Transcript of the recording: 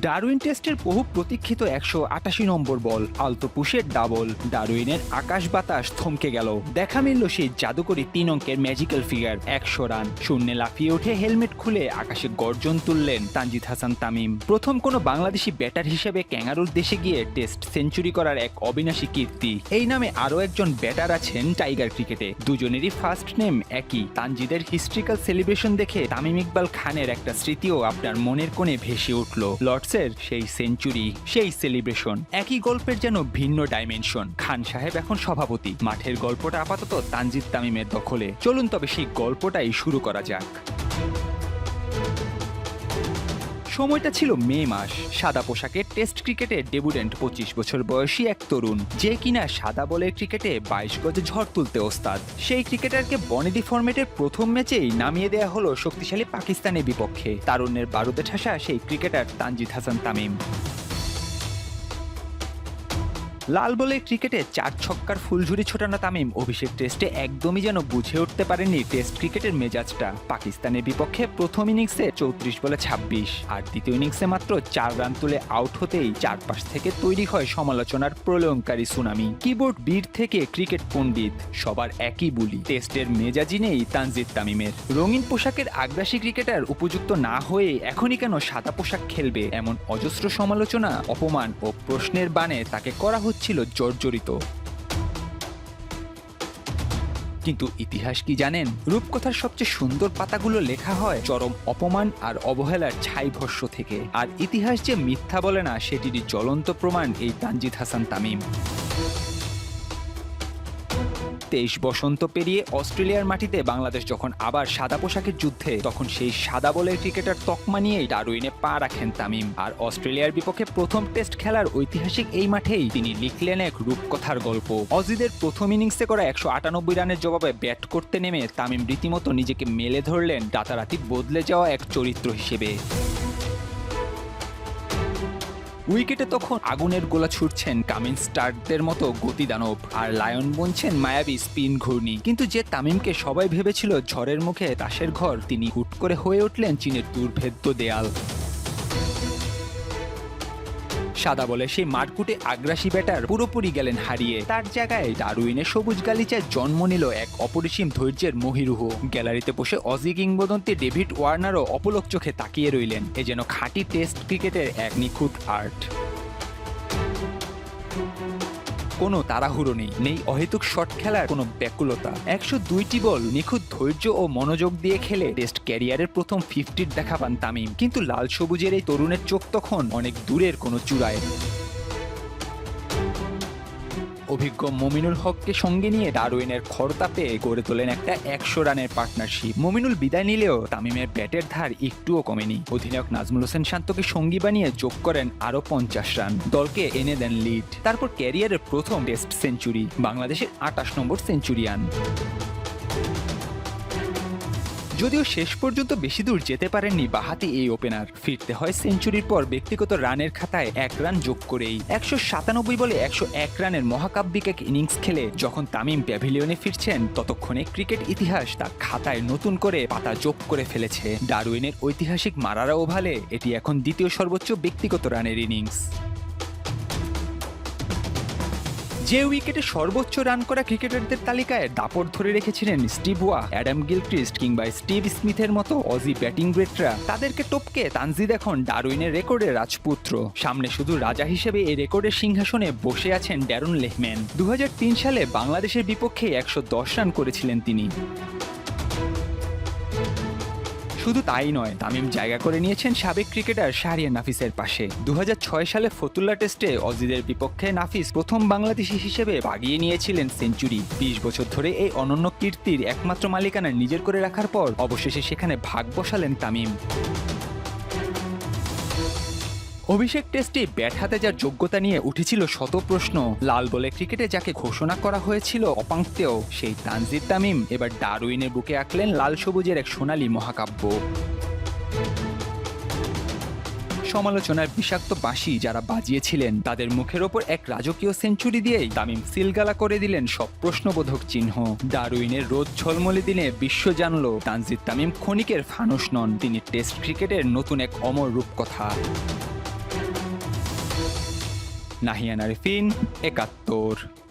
Darwin টেস্টের বহু প্রতীক্ষিত ১৮৮ নম্বর বল আলতো পুশের ডাবল, ডারউইনের আকাশ বাতাস থমকে গেল। দেখা মিলল সেই জাদুকরী ৩ অঙ্কের ম্যাজিক্যাল ফিগার ১০০ রান। শূন্যে লাফিয়ে উঠে হেলমেট খুলে আকাশে গর্জন তুললেন তানজিদ হাসান তামিম। প্রথম কোনো বাংলাদেশি ব্যাটার হিসেবে ক্যাঙ্গারুর দেশে গিয়ে টেস্ট সেঞ্চুরি করার এক অবিনাশী কীর্তি। এই নামে আরও একজন ব্যাটার আছেন টাইগার ক্রিকেটে, দুজনেরই ফার্স্ট নেম একই। তানজিদের হিস্ট্রিক্যাল সেলিব্রেশন দেখে তামিম ইকবাল খানের একটা স্মৃতিও আপনার মনের কোণে ভেসে উঠল। লর্ডসের সেই সেঞ্চুরি, সেই সেলিব্রেশন, একই গল্পের যেন ভিন্ন ডাইমেনশন। খান সাহেব এখন সভাপতি, মাঠের গল্পটা আপাতত তানজিদ তামিমের দখলে। চলুন তবে সেই গল্পটাই শুরু করা যাক। সময়টা ছিল মে মাস। সাদা পোশাকে টেস্ট ক্রিকেটে ডেবুটেন্ট ২৫ বছর বয়সী এক তরুণ, যে কিনা সাদা বলের ক্রিকেটে ২২ গজে ঝড় তুলতে ওস্তাদ। সেই ক্রিকেটারকে বনেদি ফরম্যাটের প্রথম ম্যাচেই নামিয়ে দেয়া হলো শক্তিশালী পাকিস্তানের বিপক্ষে। তারুণ্যের বারুদে ঠাসা সেই ক্রিকেটার তানজিদ হাসান তামিম। লাল বলের ক্রিকেটে ৪ ছক্কার ফুলঝুরি ছোটানো তামিম অভিষেক টেস্টে একদমই যেন বুঝে উঠতে পারেননি টেস্ট ক্রিকেটের মেজাজটা। পাকিস্তানের বিপক্ষে প্রথম ইনিংসে ৩৪ বলে ২৬ আর দ্বিতীয় ইনিংসে মাত্র ৪ রান তুলে আউট হতেই চারপাশ থেকে তৈরি হয় সমালোচনার প্রলয়ঙ্কারী সুনামি। কিবোর্ড বীর থেকে ক্রিকেট পণ্ডিত, সবার একই বুলি, টেস্টের মেজাজি নেই তানজিদ তামিমের। রঙিন পোশাকের আগ্রাসী ক্রিকেটার উপযুক্ত না হয়ে এখনই কেন সাদা পোশাক খেলবে, এমন অজস্র সমালোচনা, অপমান ও প্রশ্নের বাণে তাকে করা ছিল জর্জরিত। কিন্তু ইতিহাস কি জানেন? রূপকথার সবচেয়ে সুন্দর পাতাগুলো লেখা হয় চরম অপমান আর অবহেলার ছাই ভস্য থেকে। আর ইতিহাস যে মিথ্যা বলে না, সেটিরই জ্বলন্ত প্রমাণ এই তানজিদ হাসান তামিম। ২৩ বসন্ত পেরিয়ে অস্ট্রেলিয়ার মাটিতে বাংলাদেশ যখন আবার সাদা পোশাকের যুদ্ধে, তখন সেই সাদা বলের ক্রিকেটার তকমা নিয়েই ডারউইনে পা রাখেন তামিম। আর অস্ট্রেলিয়ার বিপক্ষে প্রথম টেস্ট খেলার ঐতিহাসিক এই মাঠেই তিনি লিখলেন এক রূপকথার গল্প। অজিদের প্রথম ইনিংসে করা ১৯৮ রানের জবাবে ব্যাট করতে নেমে তামিম রীতিমতো নিজেকে মেলে ধরলেন রাতারাতি বদলে যাওয়া এক চরিত্র হিসেবে। উইকেটে তখন আগুনের গোলা ছুটছেন কামিন্স স্টার্কদের মতো গতিদানব, আর লায়ন বুনছেন মায়াবী স্পিন ঘূর্ণি। কিন্তু যে তামিমকে সবাই ভেবেছিল ঝড়ের মুখে তাসের ঘর, তিনি হুট করে হয়ে উঠলেন চীনের দুর্ভেদ্য দেয়াল। সাদা বলে সেই মারকুটে আগ্রাসী ব্যাটার পুরোপুরি গেলেন হারিয়ে। তার জায়গায় ডারউইনে সবুজ গালিচায় জন্ম নিল এক অপরিসীম ধৈর্যের মহিরুহ। গ্যালারিতে বসে অজি কিংবদন্তি ডেভিড ওয়ার্নারও অপলক চোখে তাকিয়ে রইলেন। এ যেন খাঁটি টেস্ট ক্রিকেটের এক নিখুঁত আর্ট। কোনো তাড়াহুড়ো নেই অহেতুক শট খেলার কোনো ব্যাকুলতা। ১০২টি বল নিখুঁত ধৈর্য ও মনোযোগ দিয়ে খেলে টেস্ট ক্যারিয়ারের প্রথম 50 দেখা পান তামিম। কিন্তু লাল সবুজের এই তরুণের চোখ তখন অনেক দূরের কোনো চূড়ায়। অভিজ্ঞ মমিনুল হককে সঙ্গে নিয়ে ডারউইনের খড়তা পেয়ে গড়ে তোলেন একটা ১০০ রানের পার্টনারশিপ। মমিনুল বিদায় নিলেও তামিমের ব্যাটের ধার একটুও কমেনি। অধিনায়ক নাজমুল হোসেন শান্তকে সঙ্গী বানিয়ে যোগ করেন আরও ৫০ রান, দলকে এনে দেন লিড। তারপর ক্যারিয়ারের প্রথম টেস্ট সেঞ্চুরি, বাংলাদেশের ২৮ নম্বর সেঞ্চুরিয়ান। যদিও শেষ পর্যন্ত বেশি দূর যেতে পারেননি বাঁহাতি এই ওপেনার, ফিরতে হয় সেঞ্চুরির পর ব্যক্তিগত রানের খাতায় ১ রান যোগ করেই। ১৯৭ বলে ১০১ রানের মহাকাব্যিক এক ইনিংস খেলে যখন তামিম প্যাভিলিয়নে ফিরছেন, ততক্ষণে ক্রিকেট ইতিহাস তার খাতায় নতুন করে পাতা যোগ করে ফেলেছে। ডারউইনের ঐতিহাসিক মারারা ওভালে এটি এখন দ্বিতীয় সর্বোচ্চ ব্যক্তিগত রানের ইনিংস। যে উইকেটে সর্বোচ্চ রান করা ক্রিকেটারদের তালিকায় দাপট ধরে রেখেছিলেন স্টিভ ওয়া, অ্যাডাম গিলক্রিস্ট কিংবা স্টিভ স্মিথের মতো অজি ব্যাটিং গ্রেটরা, তাদেরকে টপকে তানজিদ এখন ডারউইনের রেকর্ডের রাজপুত্র। সামনে শুধু রাজা হিসেবে এই রেকর্ডের সিংহাসনে বসে আছেন ড্যারন লেহম্যান। ২০০৩ সালে বাংলাদেশের বিপক্ষে ১১০ রান করেছিলেন তিনি। শুধু তাই নয়, তামিম জায়গা করে নিয়েছেন সাবেক ক্রিকেটার শাহরিয়ার নাফিসের পাশে। ২০০৬ সালে ফতুল্লা টেস্টে অজিদের বিপক্ষে নাফিস প্রথম বাংলাদেশি হিসেবে বাগিয়ে নিয়েছিলেন সেঞ্চুরি। ২০ বছর ধরে এই অনন্য কীর্তির একমাত্র মালিকানা নিজের করে রাখার পর অবশেষে সেখানে ভাগ বসালেন তামিম। অভিষেক টেস্টে ব্যাট হাতে যার যোগ্যতা নিয়ে উঠেছিল শত প্রশ্ন, লাল বলে ক্রিকেটে যাকে ঘোষণা করা হয়েছিল অপাঙ্ক্তেয়, সেই তানজিদ তামিম এবার ডারউইনের বুকে আঁকলেন লাল সবুজের এক সোনালী মহাকাব্য। সমালোচনার বিষাক্ত বাঁশি যারা বাজিয়েছিলেন, তাদের মুখের ওপর এক রাজকীয় সেঞ্চুরি দিয়েই তামিম সিলগালা করে দিলেন সব প্রশ্নবোধক চিহ্ন। ডারউইনের রোদ ঝলমলে দিনে বিশ্ব জানল তানজিদ তামিম ক্ষণিকের ফানুস নন, তিনি টেস্ট ক্রিকেটের নতুন এক অমর রূপকথা। নাহিয়ান আরিফিন, ৭১।